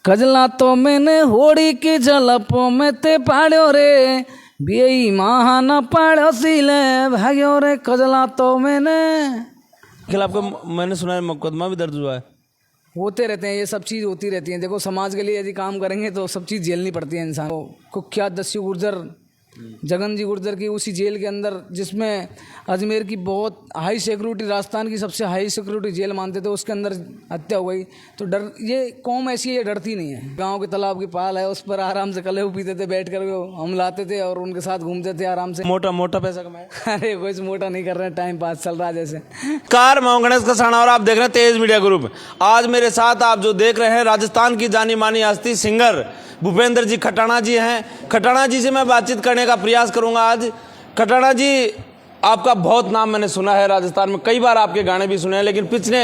कजला तो मैंने होड़ी की झलपों में ते पाड़ो रे, बेई महाना पाड़ो सीले भाग्यो रे। कजला तो मैंने खिलाफ आपको मैंने सुना है मुकदमा भी दर्ज हुआ है। होते रहते हैं, ये सब चीज़ होती रहती है। देखो समाज के लिए यदि काम करेंगे तो सब चीज़ झेलनी पड़ती है इंसान को। कुख्यात दस्यु गुर्जर जगन जी गुर्जर की उसी जेल के अंदर, जिसमें अजमेर की बहुत हाई सिक्योरिटी, राजस्थान की सबसे हाई सिक्योरिटी जेल मानते थे, उसके अंदर हत्या हो गई। तो डर, ये कौम ऐसी है, ये डरती नहीं है। गांव के तालाब की पाल है, उस पर आराम से कलेव पीते थे बैठ कर, हम लाते थे और उनके साथ घूमते थे आराम से। मोटा मोटा पैसा कमाया। अरे कुछ मोटा नहीं कर रहे हैं, टाइम पास चल रहा है जैसे। कार मैं गणेश कसाना और आप देख रहे हैं तेज मीडिया ग्रुप। आज मेरे साथ आप जो देख रहे हैं राजस्थान की जानी मानी हस्ती सिंगर भूपेंद्र जी खटाणा जी हैं। खटाणा जी से मैं बातचीत करने का प्रयास करूंगा आज। खटाणा जी, आपका बहुत नाम मैंने सुना है राजस्थान में, कई बार आपके गाने भी सुने हैं, लेकिन पिछले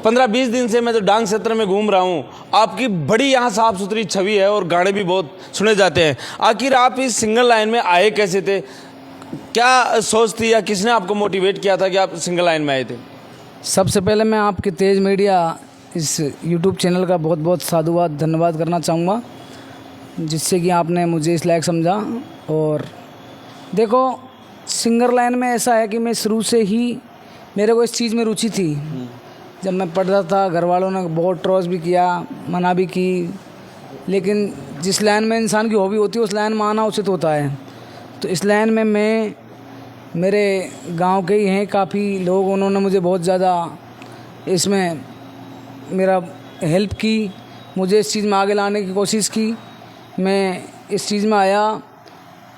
15-20 दिन से मैं जो डांग क्षेत्र में घूम रहा हूं, आपकी बड़ी यहाँ साफ सुथरी छवि है और गाने भी बहुत सुने जाते हैं। आखिर आप इस सिंगल लाइन में आए कैसे थे? क्या सोच थी या किसने आपको मोटिवेट किया था कि आप सिंगल लाइन में आए थे? सबसे पहले मैं आपके तेज मीडिया इस यूट्यूब चैनल का बहुत बहुत साधुवाद धन्यवाद करना चाहूँगा, जिससे कि आपने मुझे इस लायक समझा। और देखो, सिंगर लाइन में ऐसा है कि मैं शुरू से ही, मेरे को इस चीज़ में रुचि थी। जब मैं पढ़ रहा था, घर वालों ने बहुत ट्रोस भी किया, मना भी की, लेकिन जिस लाइन में इंसान की हॉबी होती है उस लाइन में आना उचित होता है। तो इस लाइन में मैं, मेरे गांव के ही हैं काफ़ी लोग, उन्होंने मुझे बहुत ज़्यादा इसमें मेरा हेल्प की, मुझे इस चीज़ में आगे लाने की कोशिश की। मैं इस चीज़ में आया।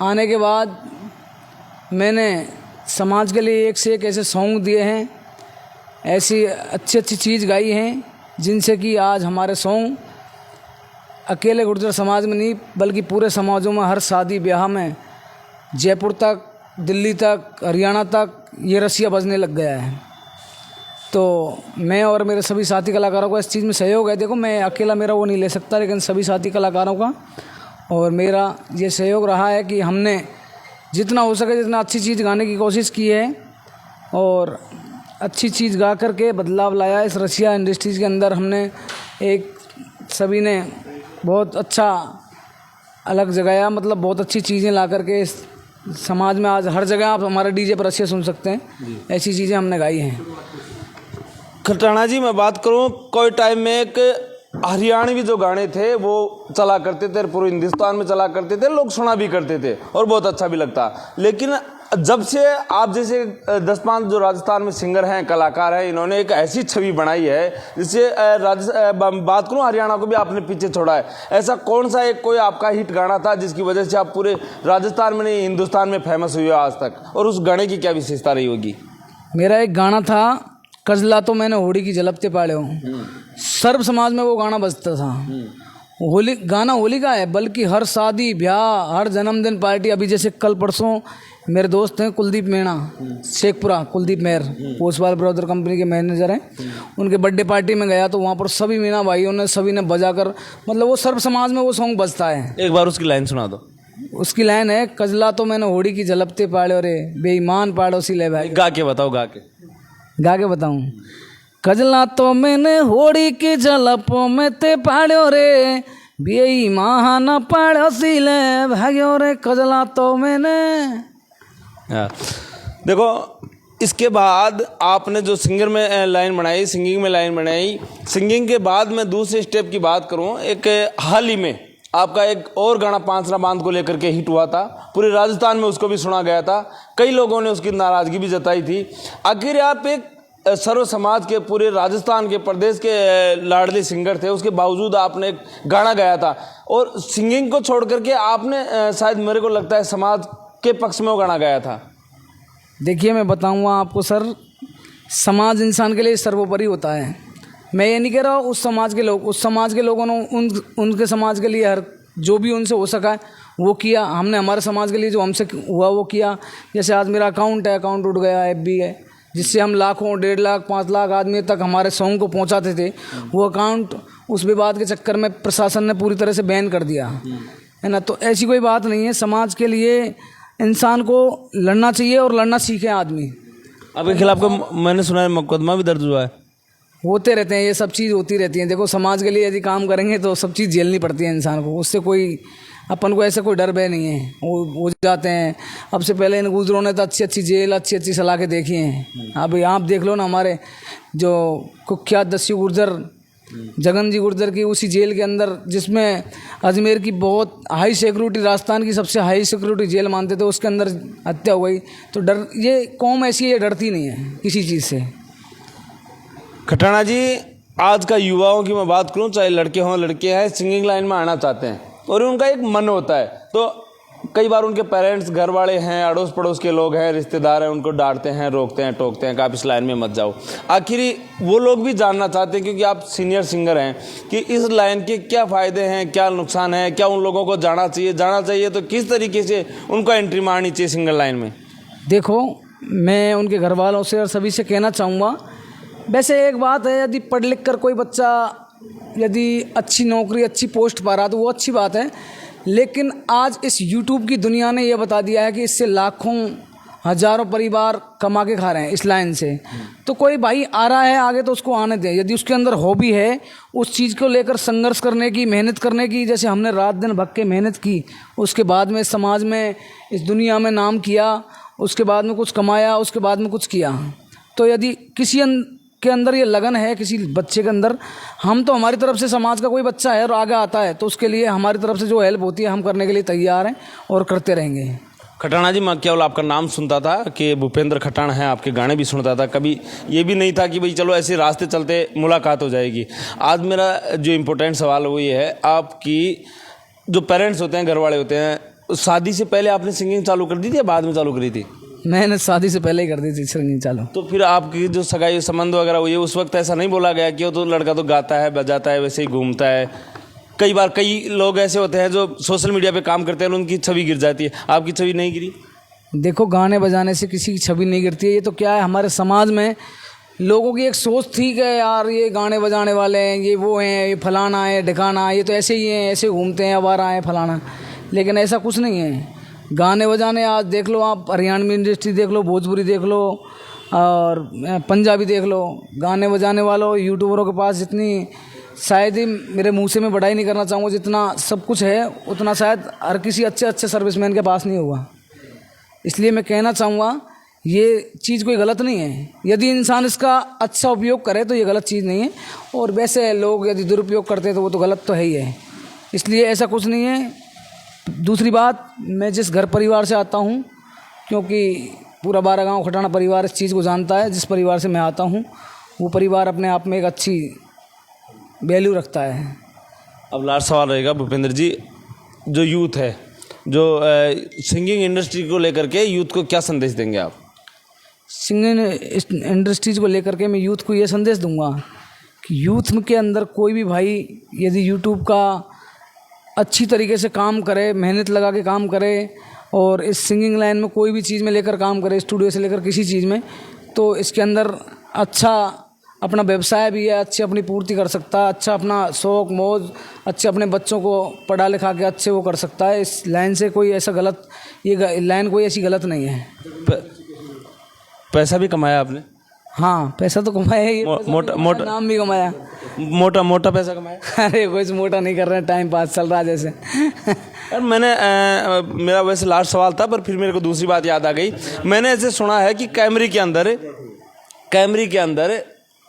आने के बाद मैंने समाज के लिए एक से एक ऐसे सॉन्ग दिए हैं, ऐसी अच्छी अच्छी चीज़ गाई हैं, जिनसे कि आज हमारे सॉन्ग अकेले गुर्जर समाज में नहीं बल्कि पूरे समाजों में, हर शादी ब्याह में, जयपुर तक, दिल्ली तक, हरियाणा तक ये रसिया बजने लग गया है। तो मैं और मेरे सभी साथी कलाकारों का इस चीज़ में सहयोग है। देखो, मैं अकेला मेरा वो नहीं ले सकता, लेकिन सभी साथी कलाकारों का और मेरा ये सहयोग रहा है कि हमने जितना हो सके जितना अच्छी चीज़ गाने की कोशिश की है और अच्छी चीज़ गा करके बदलाव लाया इस रसिया इंडस्ट्रीज़ के अंदर। हमने एक, सभी ने बहुत अच्छा अलग जगाया, मतलब बहुत अच्छी चीज़ें ला करके इस समाज में आज हर जगह आप हमारे डीजे पर रसिया सुन सकते हैं। ऐसी चीज़ें हमने गाई हैं। खटाणा जी, मैं बात करूं, कोई टाइम में एक हरियाणवी जो गाने थे वो चला करते थे, पूरे हिंदुस्तान में चला करते थे, लोग सुना भी करते थे और बहुत अच्छा भी लगता। लेकिन जब से आप जैसे 10-5 जो राजस्थान में सिंगर हैं, कलाकार हैं, इन्होंने एक ऐसी छवि बनाई है जिससे बात करूं हरियाणा को भी आपने पीछे छोड़ा है। ऐसा कौन सा एक कोई आपका हिट गाना था जिसकी वजह से आप पूरे राजस्थान में नहीं हिंदुस्तान में फेमस हुए आज तक, और उस गाने की क्या विशेषता रही होगी? मेरा एक गाना था, कजला तो मैंने होड़ी की झलपते पाड़े हो। सर्व समाज में वो गाना बजता था। होली गाना होली का है, बल्कि हर शादी ब्याह, हर जन्मदिन पार्टी। अभी जैसे कल परसों मेरे दोस्त हैं कुलदीप मीणा, शेखपुरा, कुलदीप मेहर, पोस्टवाल ब्रदर कंपनी के मैनेजर हैं, उनके बर्थडे पार्टी में गया तो वहाँ पर सभी मीणा भाइयों ने, सभी ने बजाकर, मतलब वो सर्व समाज में वो सॉन्ग बजता है। एक बार उसकी लाइन सुना दो। उसकी लाइन है, कजला तो मैंने होड़ी की झलपते पाड़े रे, बेईमान पाड़ोसी ले भाई। गा के बताओ, गा के बताऊं। कजला तो मैंने होड़ी की झलपों में ते पाड़ो रे, बेई महाना पाड़ोसी ले भाग्यो रे। कजला तो मैंने। देखो, इसके बाद आपने जो सिंगर में लाइन बनाई, सिंगिंग में लाइन बनाई, सिंगिंग के बाद मैं दूसरे स्टेप की बात करूं, एक हाल ही में आपका एक और गाना पांचरा बांध को लेकर के हिट हुआ था, पूरे राजस्थान में उसको भी सुना गया था, कई लोगों ने उसकी नाराज़गी भी जताई थी। आखिर आप एक सर्व समाज के, पूरे राजस्थान के, प्रदेश के लाडले सिंगर थे, उसके बावजूद आपने एक गाना गाया था और सिंगिंग को छोड़ करके आपने शायद, मेरे को लगता है, समाज के पक्ष में वो गाना गाया था। देखिए, मैं बताऊंगा आपको सर, समाज इंसान के लिए सर्वोपरि होता है। मैं ये नहीं कह रहा हूँ उस समाज के लोग, उस समाज के लोगों ने उनके समाज के लिए हर जो भी उनसे हो सका है वो किया। हमने हमारे समाज के लिए जो हमसे हुआ वो किया। जैसे आज मेरा अकाउंट है, अकाउंट उठ गया, FB है, जिससे हम लाखों, 1.5 लाख, 5 लाख आदमी तक हमारे सॉन्ग को पहुंचाते थे। वो अकाउंट उस विवाद के चक्कर में प्रशासन ने पूरी तरह से बैन कर दिया है ना। तो ऐसी कोई बात नहीं है। समाज के लिए इंसान को लड़ना चाहिए और लड़ना सीखे आदमी। आपके खिलाफ मैंने सुना है मुकदमा भी दर्ज हुआ है। होते रहते हैं, ये सब चीज़ होती रहती है। देखो समाज के लिए यदि काम करेंगे तो सब चीज़ झेलनी पड़ती है इंसान को, उससे कोई अपन को ऐसा कोई डर भय नहीं है। वो हो जाते हैं। अब से पहले इन गुजरों ने तो अच्छी अच्छी जेल, अच्छी अच्छी सलाखें देखी हैं। अब आप देख लो ना, हमारे जो कुख्यात दस्यु गुर्जर, जगन जी गुर्जर की उसी जेल के अंदर, जिसमें अजमेर की बहुत हाई सिक्योरिटी, राजस्थान की सबसे हाई सिक्योरिटी जेल मानते थे, उसके अंदर हत्या हो गई। तो डर, ये कौम ऐसी है, ये डरती नहीं है किसी चीज़ से। खटाना जी, आज का युवाओं की मैं बात करूं, चाहे लड़के हों लड़के हैं, सिंगिंग लाइन में आना चाहते हैं और उनका एक मन होता है, तो कई बार उनके पेरेंट्स, घर वाले हैं, अड़ोस पड़ोस के लोग हैं, रिश्तेदार हैं, उनको डांटते हैं, रोकते हैं, टोकते हैं कि आप इस लाइन में मत जाओ। आखिरी वो लोग भी जानना चाहते हैं, क्योंकि आप सीनियर सिंगर हैं, कि इस लाइन के क्या फ़ायदे हैं, क्या नुकसान है, क्या उन लोगों को जाना चाहिए तो किस तरीके से उनको एंट्री मारनी चाहिए सिंगर लाइन में। देखो, मैं उनके घर वालों से और सभी से कहना चाहूँगा, वैसे एक बात है, यदि पढ़ लिख कर कोई बच्चा यदि अच्छी नौकरी, अच्छी पोस्ट पा रहा तो वो अच्छी बात है। लेकिन आज इस YouTube की दुनिया ने ये बता दिया है कि इससे लाखों हजारों परिवार कमा के खा रहे हैं इस लाइन से। तो कोई भाई आ रहा है आगे तो उसको आने दें। यदि उसके अंदर हॉबी है उस चीज़ को लेकर संघर्ष करने की, मेहनत करने की, जैसे हमने रात दिन भग के मेहनत की, उसके बाद में समाज में, इस दुनिया में नाम किया, उसके बाद में कुछ कमाया, उसके बाद में कुछ किया। तो यदि किसी के अंदर ये लगन है, किसी बच्चे के अंदर, हम तो हमारी तरफ से, समाज का कोई बच्चा है और आगे आता है तो उसके लिए हमारी तरफ से जो हेल्प होती है हम करने के लिए तैयार हैं और करते रहेंगे। खटाना जी, मैं केवल आपका नाम सुनता था कि भूपेंद्र खटाण है, आपके गाने भी सुनता था, कभी ये भी नहीं था कि भाई चलो ऐसे रास्ते चलते मुलाकात हो जाएगी। आज मेरा जो इम्पोर्टेंट सवाल है वो ये है, आपकी जो पेरेंट्स होते हैं, घर वाले होते हैं, शादी से पहले आपने सिंगिंग चालू कर दी थी या बाद में चालू करी थी? मैंने शादी से पहले ही कर दी थी सिंगिंग चालू। तो फिर आपकी जो सगाई संबंध वगैरह हुई है, उस वक्त ऐसा नहीं बोला गया कि वो तो लड़का तो गाता है, बजाता है, वैसे ही घूमता है? कई बार कई लोग ऐसे होते हैं जो सोशल मीडिया पे काम करते हैं, उनकी छवि गिर जाती है, आपकी छवि नहीं गिरी? देखो, गाने बजाने से किसी की छवि नहीं गिरती है। ये तो क्या है, हमारे समाज में लोगों की एक सोच थी कि यार ये गाने बजाने वाले हैं, ये वो हैं, ये फलाना है, ढिकाना, ये तो ऐसे ही हैं, ऐसे घूमते हैं, आवारा हैं, फलाना। लेकिन ऐसा कुछ नहीं है। गाने बजाने आज देख लो आप, हरियाणवी इंडस्ट्री देख लो, भोजपुरी देख लो और पंजाबी देख लो, गाने बजाने वालों यूट्यूबरों के पास जितनी, शायद ही मेरे मुंह से मैं बढ़ाई नहीं करना चाहूँगा, जितना सब कुछ है उतना शायद हर किसी अच्छे सर्विसमैन के पास नहीं होगा। इसलिए मैं कहना चाहूँगा ये चीज़ कोई गलत नहीं है। यदि इंसान इसका अच्छा उपयोग करे तो ये गलत चीज़ नहीं है, और वैसे लोग यदि दुरुपयोग करते हैं तो वो तो गलत तो है ही है। इसलिए ऐसा कुछ नहीं है। दूसरी बात, मैं जिस घर परिवार से आता हूँ, क्योंकि पूरा 12 गांव खटाना परिवार इस चीज़ को जानता है, जिस परिवार से मैं आता हूँ वो परिवार अपने आप में एक अच्छी वैल्यू रखता है। अब लास्ट सवाल रहेगा भूपेंद्र जी, जो यूथ है, जो सिंगिंग इंडस्ट्री को लेकर के यूथ को क्या संदेश देंगे आप? सिंगिंग इंडस्ट्रीज को लेकर के मैं यूथ को ये संदेश दूंगा कि यूथ के अंदर कोई भी भाई यदि यूट्यूब का अच्छी तरीके से काम करे, मेहनत लगा के काम करे, और इस सिंगिंग लाइन में कोई भी चीज़ में लेकर काम करे, स्टूडियो से लेकर किसी चीज़ में, तो इसके अंदर अच्छा अपना व्यवसाय भी है, अच्छी अपनी पूर्ति कर सकता है, अच्छा अपना शौक मौज, अच्छे अपने बच्चों को पढ़ा लिखा के अच्छे वो कर सकता है। इस लाइन से कोई ऐसा गलत, ये लाइन कोई ऐसी गलत नहीं है। पैसा भी कमाया आपने? हाँ, पैसा तो कमाया ही, मोटा नाम भी कमाया, मोटा पैसा कमाया। अरे कुछ मोटा नहीं कर रहे हैं, टाइम पास चल रहा है जैसे। यार मैंने मेरा वैसे लास्ट सवाल था, पर फिर मेरे को दूसरी बात याद आ गई। मैंने ऐसे सुना है कि कैमरी के अंदर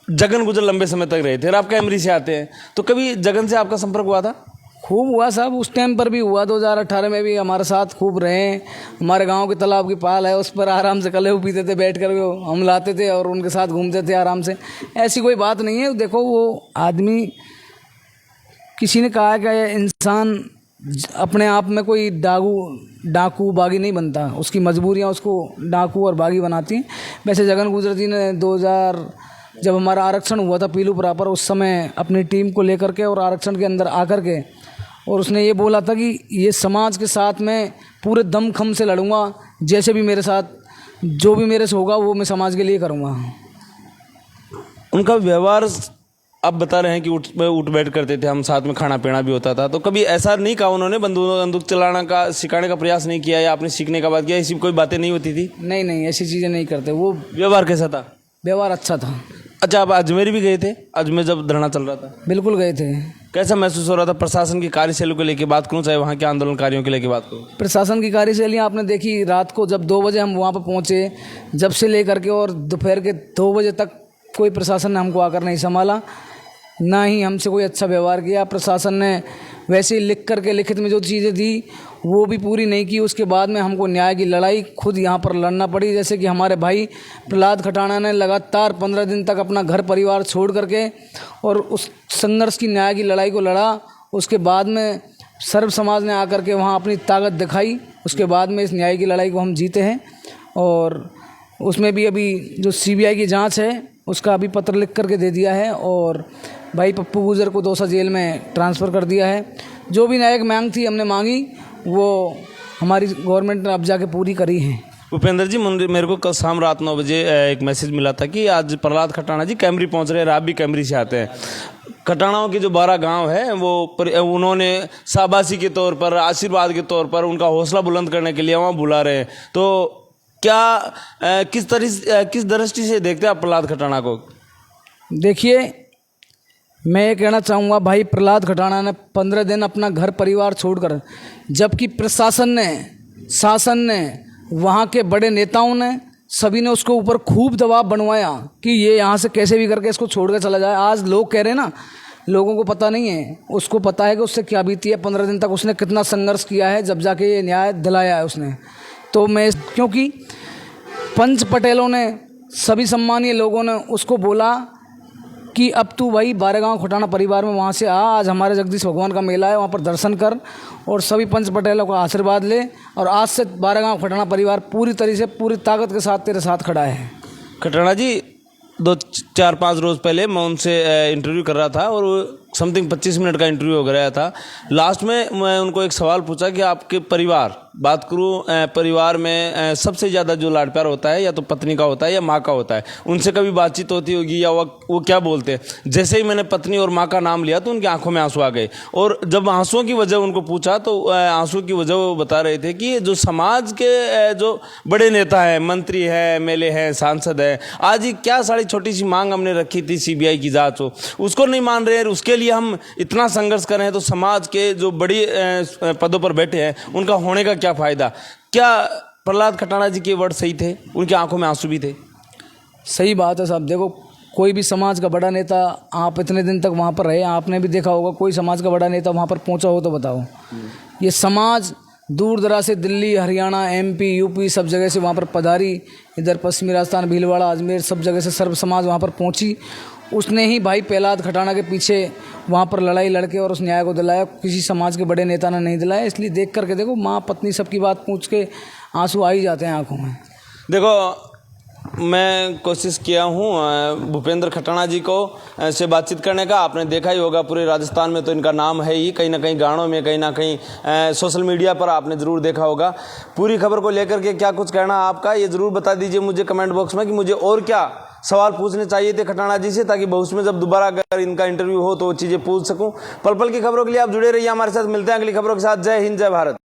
जगन गुजर लंबे समय तक रहे थे, और आप कैमरी से आते हैं, तो कभी जगन से आपका संपर्क हुआ था? खूब हुआ साहब, उस टाइम पर भी हुआ, 2018 में भी हमारे साथ खूब रहे। हमारे गांव के तालाब की पाल है, उस पर आराम से कले पीते थे बैठ कर, हम लाते थे और उनके साथ घूमते थे आराम से। ऐसी कोई बात नहीं है। देखो, वो आदमी, किसी ने कहा है कि इंसान अपने आप में कोई डाकू बागी नहीं बनता, उसकी मजबूरियाँ उसको डाकू और बागी बनाती हैं। वैसे जगन गुजर जी ने 2000 जब हमारा आरक्षण हुआ था पीलूपुरा पर, उस समय अपनी टीम को लेकर के और आरक्षण के अंदर आकर के, और उसने ये बोला था कि ये समाज के साथ मैं पूरे दम खम से लड़ूंगा, जैसे भी मेरे साथ जो भी मेरे से होगा वो मैं समाज के लिए करूंगा। उनका व्यवहार, आप बता रहे हैं कि उठ बैठ करते थे, हम साथ में खाना पीना भी होता था, तो कभी ऐसा नहीं कहा उन्होंने बंदूक चलाना का सिखाने का प्रयास नहीं किया, या आपने सीखने का बात किया, ऐसी कोई बातें नहीं होती थी? नहीं, ऐसी चीज़ें नहीं करते। वो व्यवहार कैसा था? व्यवहार अच्छा था। अच्छा, आप अजमेर भी गए थे? अजमेर जब धरना चल रहा था, बिल्कुल गए थे। कैसा महसूस हो रहा था? प्रशासन की कार्यशैली को लेकर बात करूं, चाहे वहाँ के आंदोलनकारियों के लेकर बात करूं। प्रशासन की कार्यशैली आपने देखी, रात को जब 2 बजे हम वहाँ पर पहुँचे, जब से लेकर के और दोपहर के 2 बजे तक कोई प्रशासन ने हमको आकर नहीं संभाला, ना ही हमसे कोई अच्छा व्यवहार किया। प्रशासन ने वैसे ही लिख करके लिखित में जो चीज़ें दी वो भी पूरी नहीं की। उसके बाद में हमको न्याय की लड़ाई खुद यहाँ पर लड़ना पड़ी। जैसे कि हमारे भाई प्रहलाद खटाना ने लगातार 15 दिन तक अपना घर परिवार छोड़ करके और उस संघर्ष की न्याय की लड़ाई को लड़ा। उसके बाद में सर्व समाज ने आकर के वहाँ अपनी ताकत दिखाई। उसके बाद में इस न्याय की लड़ाई को हम जीते हैं और उसमें भी अभी जो CBI की जांच है उसका अभी पत्र लिख करके दे दिया है और भाई पप्पू गुजर को 2 साल जेल में ट्रांसफ़र कर दिया है। जो भी न्यायिक मांग थी हमने मांगी, वो हमारी गवर्नमेंट ने अब जाके पूरी करी है। भूपेंद्र जी, मेरे को कल शाम रात 9 बजे एक मैसेज मिला था कि आज प्रहलाद खटाना जी कैमरी पहुंच रहे हैं। आप भी कैमरी से आते हैं। खटानाओं के जो 12 गांव है वो उन्होंने शाबाशी के तौर पर, आशीर्वाद के तौर पर उनका हौसला बुलंद करने के लिए वहाँ बुला रहे हैं। तो क्या किस दृष्टि से देखते हैं आप प्रहलाद खटाना को? देखिए, मैं ये कहना चाहूँगा, भाई प्रहलाद खटाना ने 15 दिन अपना घर परिवार छोड़कर, जबकि प्रशासन ने, शासन ने, वहाँ के बड़े नेताओं ने, सभी ने उसको ऊपर खूब दबाव बनवाया कि ये यहाँ से कैसे भी करके इसको छोड़ कर चला जाए। आज लोग कह रहे हैं ना, लोगों को पता नहीं है, उसको पता है कि उससे क्या बीती है। 15 दिन तक उसने कितना संघर्ष किया है, जब जाके ये न्याय दिलाया है उसने। तो मैं, क्योंकि पंच पटेलों ने, सभी सम्मानीय लोगों ने उसको बोला कि अब तू भाई 12 गांव खटाना परिवार में वहाँ से आ, आज हमारे जगदीश भगवान का मेला है, वहाँ पर दर्शन कर और सभी पंच पटेलों का आशीर्वाद ले। और आज से 12 गांव खटाना परिवार पूरी तरह से, पूरी ताकत के साथ तेरे साथ खड़ा है। खटाना जी, 2-4-5 रोज़ पहले मैं उनसे इंटरव्यू कर रहा था और समथिंग 25 मिनट का इंटरव्यू हो गया था। लास्ट में मैं उनको एक सवाल पूछा कि आपके परिवार, बात करूं परिवार में सबसे ज़्यादा जो लाड प्यार होता है या तो पत्नी का होता है या माँ का होता है, उनसे कभी बातचीत होती होगी या वो क्या बोलते हैं? जैसे ही मैंने पत्नी और माँ का नाम लिया तो उनकी आंखों में आंसू आ गए। और जब आंसुओं की वजह उनको पूछा तो आंसू की वजह वो बता रहे थे कि जो समाज के जो बड़े नेता हैं, मंत्री हैं, MLA हैं, सांसद हैं, आज ही क्या सारी छोटी सी मांग हमने रखी थी CBI की जाँच हो, उसको नहीं मान रहे हैं। उसके लिए हम इतना संघर्ष कर रहे हैं, तो समाज के जो बड़ी पदों पर बैठे हैं उनका होने का क्या फ़ायदा? क्या प्रहलाद खटाना जी के वर्ड सही थे? उनकी आंखों में आंसू भी थे? सही बात है साहब। देखो, कोई भी समाज का बड़ा नेता, आप इतने दिन तक वहाँ पर रहे, आपने भी देखा होगा, कोई समाज का बड़ा नेता वहाँ पर पहुँचा हो तो बताओ। ये समाज दूर दराज से दिल्ली, हरियाणा, MP, UP सब जगह से वहाँ पर पधारी। इधर पश्चिमी राजस्थान, भीलवाड़ा, अजमेर सब जगह से सर्व समाज वहाँ पर पहुँची। उसने ही भाई प्रहलाद खटाना के पीछे वहाँ पर लड़ाई लड़के और उस न्याय को दिलाया। किसी समाज के बड़े नेता ने नहीं दिलाया। इसलिए देख करके देखो, माँ पत्नी सबकी बात पूछ के आंसू आ ही जाते हैं आंखों में। देखो, मैं कोशिश किया हूँ भूपेंद्र खटाना जी को से बातचीत करने का। आपने देखा ही होगा, पूरे राजस्थान में तो इनका नाम है ही, कहीं ना कहीं गानों में, कहीं ना कहीं सोशल मीडिया पर आपने ज़रूर देखा होगा। पूरी खबर को लेकर के क्या कुछ कहना आपका, ये ज़रूर बता दीजिए मुझे कमेंट बॉक्स में कि मुझे और क्या सवाल पूछने चाहिए थे खटाना जी से, ताकि भविष्य में जब दोबारा अगर इनका इंटरव्यू हो तो वो चीज़ें पूछ सकूँ। पल पल की खबरों के लिए आप जुड़े रहिए हमारे साथ। मिलते हैं अगली खबरों के साथ। जय हिंद, जय भारत।